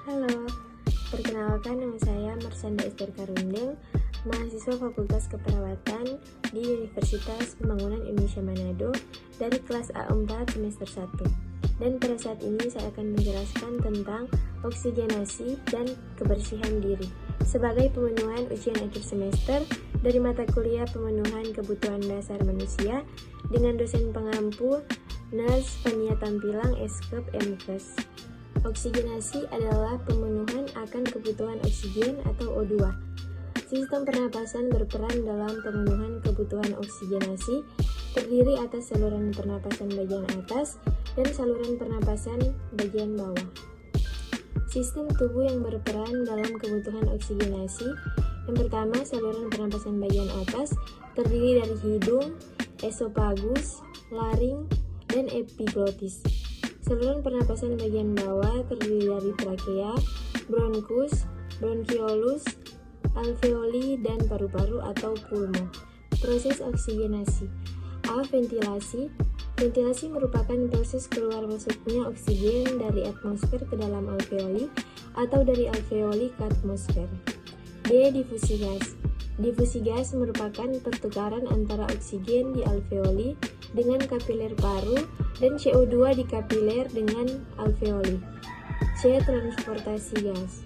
Halo, perkenalkan nama saya Marsanda Ester Karundeng, mahasiswa Fakultas Keperawatan di Universitas Pembangunan Indonesia Manado dari kelas A4 semester 1. Dan pada saat ini saya akan menjelaskan tentang oksigenasi dan kebersihan diri sebagai pemenuhan ujian akhir semester dari mata kuliah pemenuhan kebutuhan dasar manusia dengan dosen pengampu Nurse Fania Tampilang Eskep MKes. Oksigenasi adalah pemenuhan akan kebutuhan oksigen atau O2. Sistem pernapasan berperan dalam pemenuhan kebutuhan oksigenasi, terdiri atas saluran pernapasan bagian atas dan saluran pernapasan bagian bawah. Sistem tubuh yang berperan dalam kebutuhan oksigenasi, yang pertama saluran pernapasan bagian atas, terdiri dari hidung, esofagus, laring, dan epiglotis. Saluran pernapasan bagian bawah terdiri dari trakea, bronkus, bronkiolus, alveoli, dan paru-paru atau pulmo. Proses oksigenasi. A. Ventilasi. Ventilasi merupakan proses keluar masuknya oksigen dari atmosfer ke dalam alveoli atau dari alveoli ke atmosfer. B. Difusi gas. Difusi gas merupakan pertukaran antara oksigen di alveoli dengan kapiler paru dan CO2 di kapiler dengan alveoli. C. Transportasi gas.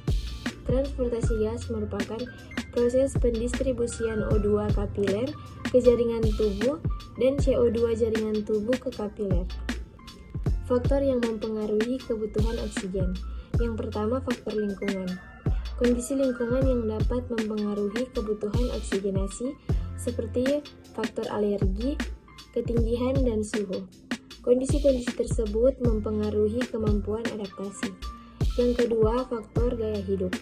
Transportasi gas merupakan proses pendistribusian O2 kapiler ke jaringan tubuh dan CO2 jaringan tubuh ke kapiler. Faktor yang mempengaruhi kebutuhan oksigen. Yang pertama, faktor lingkungan. Kondisi lingkungan yang dapat mempengaruhi kebutuhan oksigenasi seperti faktor alergi, ketinggian, dan suhu. Kondisi-kondisi tersebut mempengaruhi kemampuan adaptasi. Yang kedua, faktor gaya hidup.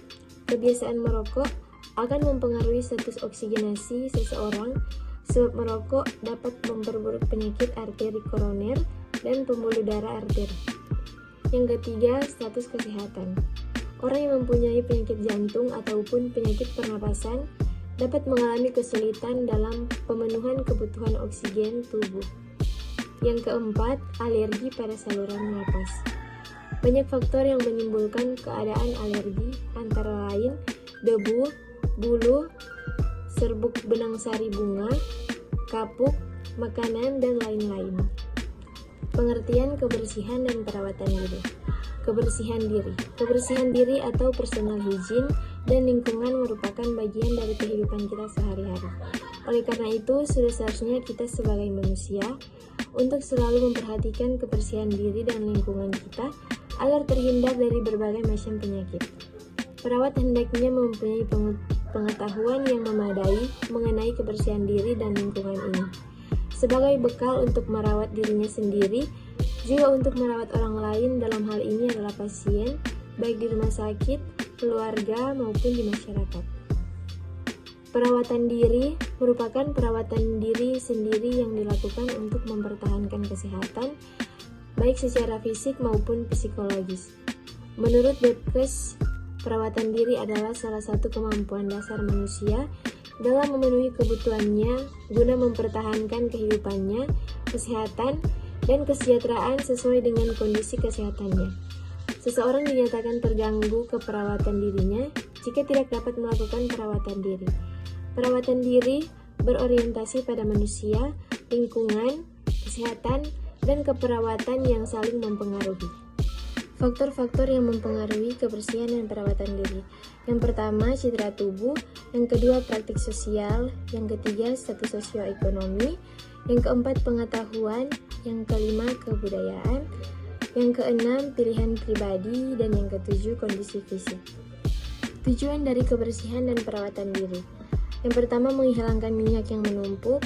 Kebiasaan merokok akan mempengaruhi status oksigenasi seseorang, sebab merokok dapat memperburuk penyakit arteri koroner dan pembuluh darah arteri. Yang ketiga, status kesehatan. Orang yang mempunyai penyakit jantung ataupun penyakit pernapasan dapat mengalami kesulitan dalam pemenuhan kebutuhan oksigen tubuh. Yang keempat, alergi pada saluran napas. Banyak faktor yang menimbulkan keadaan alergi, antara lain debu, bulu, serbuk benang sari bunga, kapuk, makanan, dan lain-lain. Pengertian kebersihan dan perawatan diri. Kebersihan diri. Kebersihan diri atau personal hygiene dan lingkungan merupakan bagian dari kehidupan kita sehari-hari. Oleh karena itu, sudah seharusnya kita sebagai manusia untuk selalu memperhatikan kebersihan diri dan lingkungan kita agar terhindar dari berbagai macam penyakit. Perawat hendaknya mempunyai pengetahuan yang memadai mengenai kebersihan diri dan lingkungan ini, sebagai bekal untuk merawat dirinya sendiri, juga untuk merawat orang lain. Dalam hal ini adalah pasien, baik di rumah sakit, keluarga, maupun di masyarakat. Perawatan diri merupakan perawatan diri sendiri yang dilakukan untuk mempertahankan kesehatan, baik secara fisik maupun psikologis. Menurut Depkes, perawatan diri adalah salah satu kemampuan dasar manusia dalam memenuhi kebutuhannya guna mempertahankan kehidupannya, kesehatan, dan kesejahteraan sesuai dengan kondisi kesehatannya. Seseorang dinyatakan terganggu keperawatan dirinya jika tidak dapat melakukan perawatan diri. Perawatan diri berorientasi pada manusia, lingkungan, kesehatan, dan keperawatan yang saling mempengaruhi. Faktor-faktor yang mempengaruhi kebersihan dan perawatan diri. Yang pertama, citra tubuh. Yang kedua, praktik sosial. Yang ketiga, status sosioekonomi. Yang keempat, pengetahuan. Yang kelima, kebudayaan. Yang keenam, pilihan pribadi. Dan yang ketujuh, kondisi fisik. Tujuan dari kebersihan dan perawatan diri. Yang pertama, menghilangkan minyak yang menumpuk,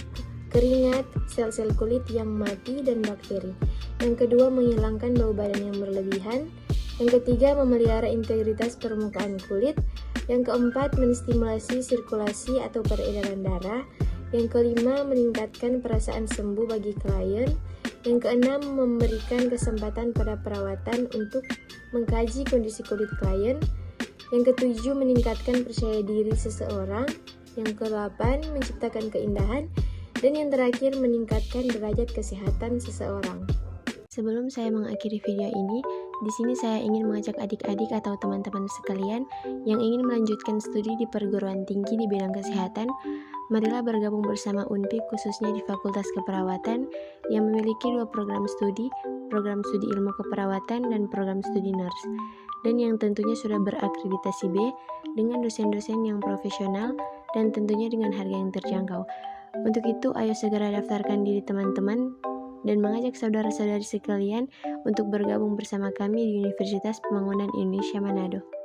keringat, sel-sel kulit yang mati, dan bakteri. Yang kedua, menghilangkan bau badan yang berlebihan. Yang ketiga, memelihara integritas permukaan kulit. Yang keempat, menstimulasi sirkulasi atau peredaran darah. Yang kelima, meningkatkan perasaan sembuh bagi klien. Yang keenam, memberikan kesempatan pada perawatan untuk mengkaji kondisi kulit klien. Yang ketujuh, meningkatkan percaya diri seseorang. Yang kedelapan, menciptakan keindahan. Dan yang terakhir, meningkatkan derajat kesehatan seseorang. Sebelum saya mengakhiri video ini, Di sini saya ingin mengajak adik-adik atau teman-teman sekalian yang ingin melanjutkan studi di perguruan tinggi di bidang kesehatan, marilah bergabung bersama UNPIK khususnya di Fakultas Keperawatan yang memiliki 2 program studi ilmu keperawatan dan program studi nurse, dan yang tentunya sudah berakreditasi B dengan dosen-dosen yang profesional dan tentunya dengan harga yang terjangkau. Untuk itu, ayo segera daftarkan diri teman-teman dan mengajak saudara-saudari sekalian untuk bergabung bersama kami di Universitas Pembangunan Indonesia Manado.